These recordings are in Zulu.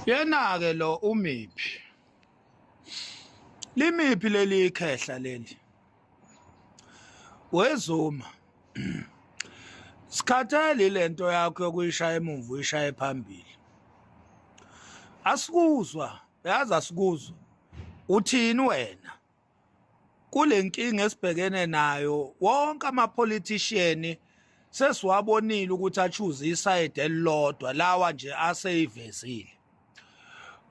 Yena-ke lo uMiphi, limiphi leli khehla leli wezuma sikhathele lento yakho yokuyishaya emuva uyishaye phambili. Asikuzwa, yazi asikuzwa. Uthini wena? Kule nkinga esibhekene nayo wonke ama-politician sesiwabonile ukuthi achoose isayidi elilodwa lawa nje aseyivezile.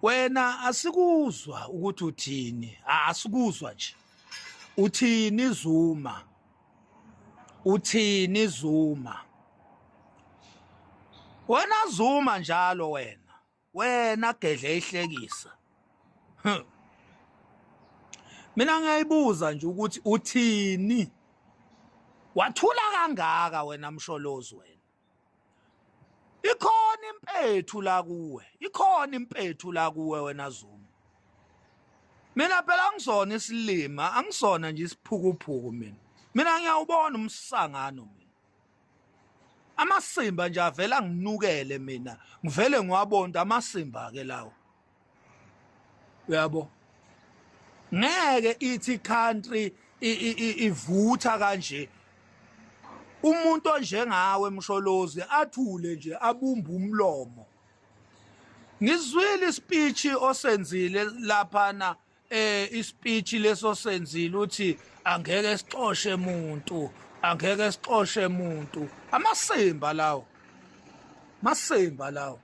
Wena asikuzwa ukuthi uthini, asikuzwa nje. Uthini Zuma? Uthini Zuma? Wena Zuma njalo wena. Wena gedle ihlekisa. Mina ngiyayibuza nje ukuthi uthini? Wathula kangaka wena Msholozi wena. Ikhona impethu la kuwe. Ikhona impethu la kuwe wena Zuma. Mina phela ngisona isilima, angisona nje isiphukuphuku mina. Mina ngiyawubona umsangano mina. Amasimba nje avela nginukele mina. Ngivele ngiwabonda amasimba ke lawo. Uyabo? Ngeke ithi country ivutha kanje. Umuntu onjengawe Msholozi athule nje abumba umlomo. Ngizwile ispeech osenzile lapha ispeech leso senzile uthi angeke sixoshe umuntu, angeke sixoshe umuntu. Amasimba lawo. Masimba lawo.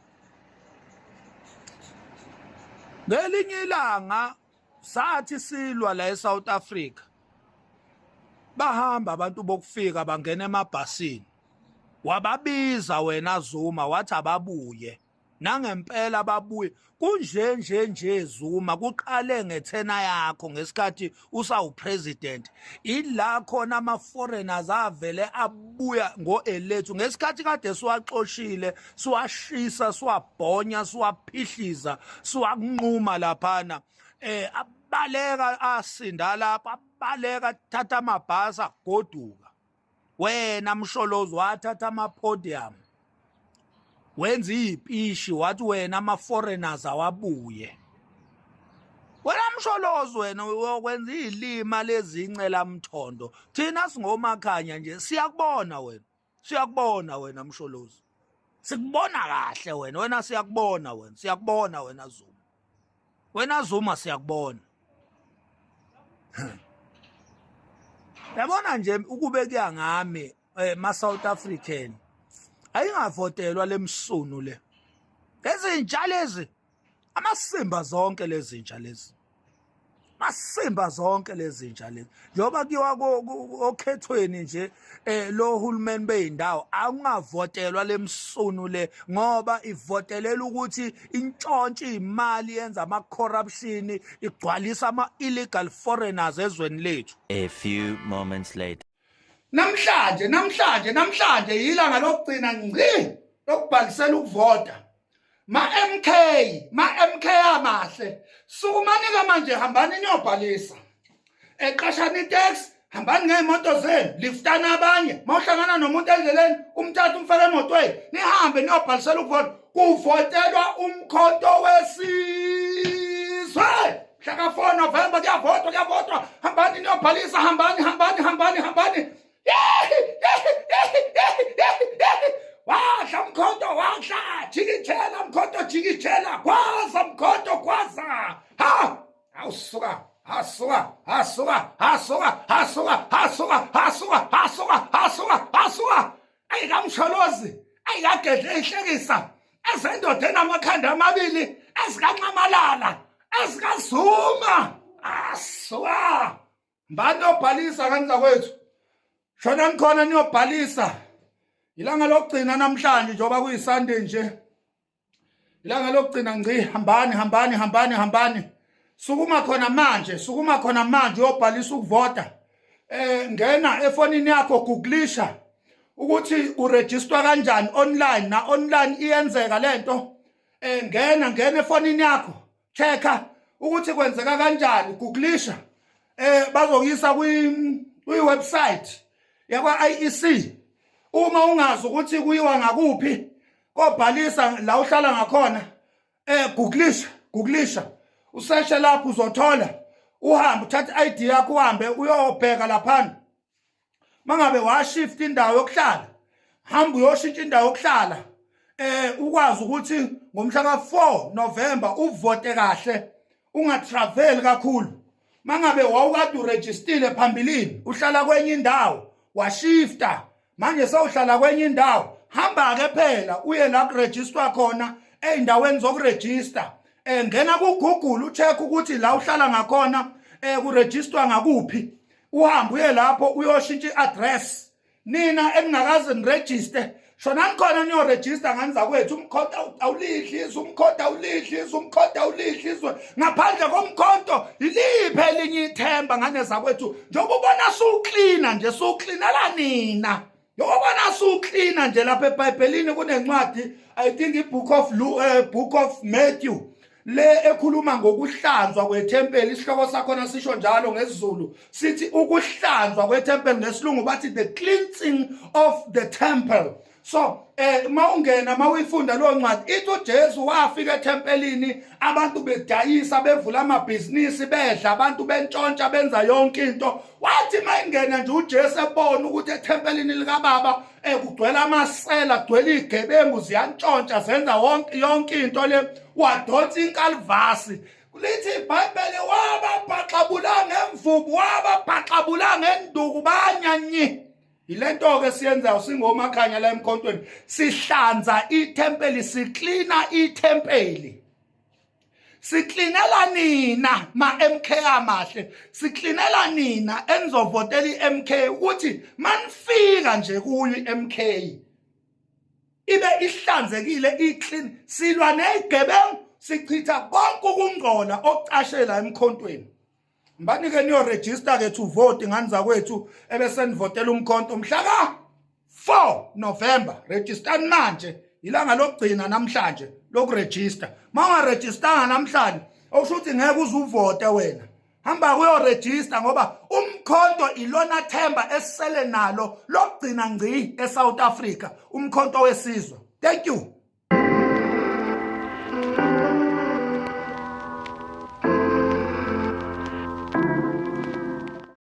Ngelinye ilanga sathi silwa la eSouth Africa. Bahamba abantu bokufika bangena emabhasini. Wababiza wena Zuma wathi ababuye. Nangempela babuye. Kunje Zuma kuqale ngethena yakho ngesikhathi usawupresident. Ila khona ama-foreigners avele abuya ngo-elethu. Ngesikhathi kade siwaxoshile, siwashisa, siwabhonya, siwaphihliza, siwakunquma laphana. Abaleka asinda lapha, abaleka thatha amabhasi agoduka. Wena Msholozi wathatha ama-podium. Wenza izipishi wathi wena ama-foreigners awabuye. Wena Msholozi wena wenza izilima lezincela mthondo. Thina singomakhanya nje siyakubona wena. Siyakubona wena Msholozi. Sikubona kahle wena. Wena siyakubona wena. Siyakubona wena Zuma. Wena Zuma siyakubona. Yabona nje ukube kuya ngami ma-South African ayingavotelwa lemsunu le. Ezintsha lezi amasimba zonke lezi ntsha lezi. Masimba zonke lezi ntsha lezi. Njoba kiwa okhethweni nje lo hulumeni beyindawo angavotelwa lemsunu le ngoba ivotelela ukuthi intshontshe imali yenza ama corruption igcwalisa ama illegal foreigners ezweni lethu. A few moments later. Namhlanje yilanga lokugcina ngci lokubhalisela ukuvota. Ma-MK amahle. Sukumanika manje hambani niyobhalisa. Eqashani itax, hambani ngey'moto zenu, liftana abanye. Mawuhlangana nomuntu endleleni, umthatha umfake emotweni, nihambe niyobhalisela ukuvota. Kuvotelwa umkhonto wesizwe. Mhlaka 4 November kuyavotwa. Hambani niyobhalisa, hambani. Wadla mkhonto wadla, jikijela mkhonto jikijela, kwaza mkhonto kwaza. Ha! Awusuka. Ayikamsholozi, ayikagedle ihlekisa. Ezendodeni amakhanda amabili, ezikancamalala, ezikaZuma. Asuka. Mbani obhalisa kanza kwethu? Shona nikhona niyobhalisa. Ilanga lokugcina namhlanje njoba kuyiSunday nje. Ilanga lokugcina ngci hambani. Sukuma khona manje uyobhalisa ukuvota. Ngena efonini yakho googlisha ukuthi uregister kanjani online na online iyenzeka lento. Ngena efonini yakho checka ukuthi kwenzeka kanjani googlisha. Bazokuyisa kwi-website yakwa IEC. Uma ungazi ukuthi kuyiwa ngakuphi, kobhalisa la uhlala ngakhona, Googlisha useshe lapho uzothola uhambe uthatha ID yakho uhambe uyobheka lapha mangabe washift indawo yokuhlala hamba uyoshintsha indawo yokuhlala ukwazi ukuthi ngomhla ka4 November uvote kahle ungatravel kakhulu mangabe wawukade uregistile phambilini uhlala kwenye indawo washifta manje sewuhlala kwenye indawo hamba ke phela uye la kuregister khona eindaweni zokuregister ngena ku Google ucheck ukuthi la uhlala ngakhona kuregister ngakuphi uhamba uye lapho uyoshintsha iaddress nina engingakaze niregister shona nikhona niyo register nganiza kwethu umkhonto awulihlizwe ngaphandle komkhonto iliphe elinye ithemba ngane zakwethu njengoba ubona suklina nje suklinala nina yobona suklina nje lapha eBhayibhelini kunencwadi I think book of Matthew le ekhuluma ngokuhlanzwa kwethempeli isihloko sakhona sisho njalo ngesiZulu sithi ukuhlanzwa kwethempeli ngesilungu bathi the cleansing of the temple. So mawungena mawuyifunda lo ncwadi ithi uJesu wafika ethempelini abantu bedayisa bevula amabhizinisi bedla abantu bentshontsha benza yonke into wathi mayingena nje uJesu ebona ukuthi ethempelini lika baba kugcwele amasela kugcwele igebengu ziyantshontsha zenza yonke into le wadonsa inkalvasi lithi iBhayibheli wababhaxabula ngemvubu wababhaxabula ngenduku banyanyi. Ilento ke siyenzayo singomakhanya la emkhontweni sihlanza ithempeli siklina ithempeli siklinela nina ma MK amahle siklinela nina enizovotela iMK ukuthi manifika nje kuyo iMK ibe ihlanzekile iclean silwa nezigebengu sichitha konke ukungcola okucashela emkhontweni. Mbanike niyo register ke to vote nganiza kwethu ebese nivotela umkhonto mhla ka 4 November register manje ilanga lokugcina namhlanje lokuregister mawunga register namhlanje okusho ukuthi ngeke uzuvote wena hamba kuyo register ngoba umkhonto ilona themba esisele nalo lokugcina ngci eSouth Africa umkhonto wesizwe. Thank you.